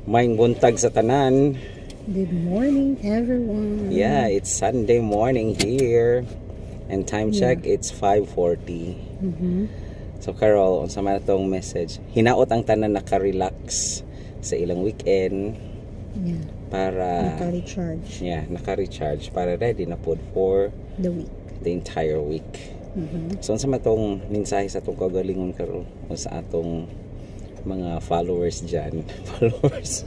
Maing buntag sa tanan. Good morning, everyone. Yeah, it's Sunday morning here. And time check, it's 5:40. So Carol, unsa man atong message? Hinaot ang tanan naka-relax sa ilang weekend. Yeah. Para naka-recharge. Yeah, naka-recharge para ready na pod for the week. The entire week. So unsa man tong mensahe sa atong kaugalingon karon sa atong mga followers dyan. Followers.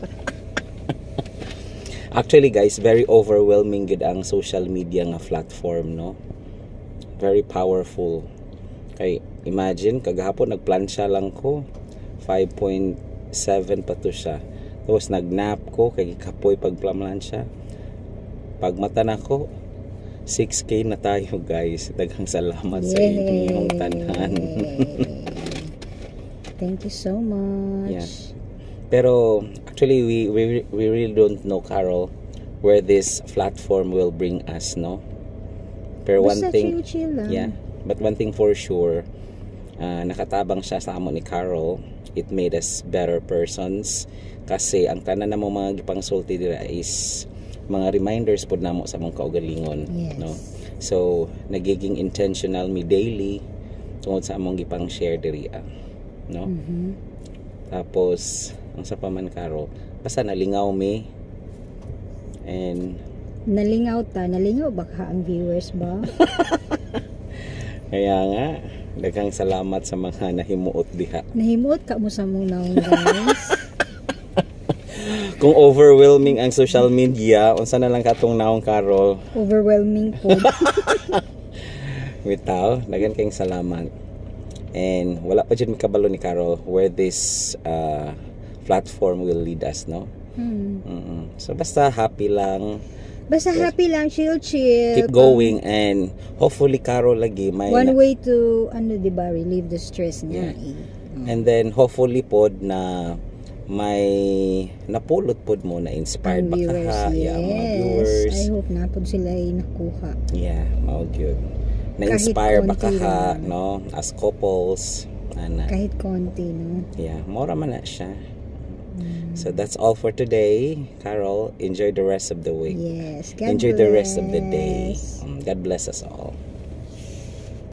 Actually guys, very overwhelming gid ang social media nga platform, no? Very powerful. Kay imagine kagahapon nagplansya lang ko 5.7 pa to siya. Tapos nagnap ko kay kapoy pagplansya. Pagmata na ko 6K na tayo guys. Daghang salamat sa inyong tanan. Thank you so much. Yeah. Pero actually we really don't know, Carol, where this platform will bring us, no? Pero basta one thing, chill lang. yeah. But one thing for sure, nakatabang siya sa amon ni Carol. It made us better persons. Kasi ang tanan na mga gipangsulti dira is mga reminders pod namo sa mga kaugalingon, no? So nagiging intentional mi daily tungod sa among gipang share diri, no? Tapos ang sa paman Carol, basta nalingaw mi and nalingaw baka ang viewers ba? Kaya nga daghang salamat sa mga nahimuot diha. Nahimuot ka mo sa mong naong guys. Kung overwhelming ang social media, unsa na lang katong naong Carol? Overwhelming po. Bitaw, dagan kayong salamat. And wala pa dyan kabalo ni Carol where this platform will lead us, no? So basta happy lang. Basta happy lang, chill. Keep going and hopefully Carol lagi may one way to diba, relieve the stress niya. Yeah. And then hopefully pod na may napulot pod mo na inspired baka ha, yes. Mga viewers. I hope na pod sila ay nakuha. Yeah, mao gyud. Na-inspire baka ha, no, as couples ana. Kahit konti, no. Yeah, mora man na siya. So that's all for today, Carol. Enjoy the rest of the week. Yes, God enjoy bless. The rest of the day. God bless us all.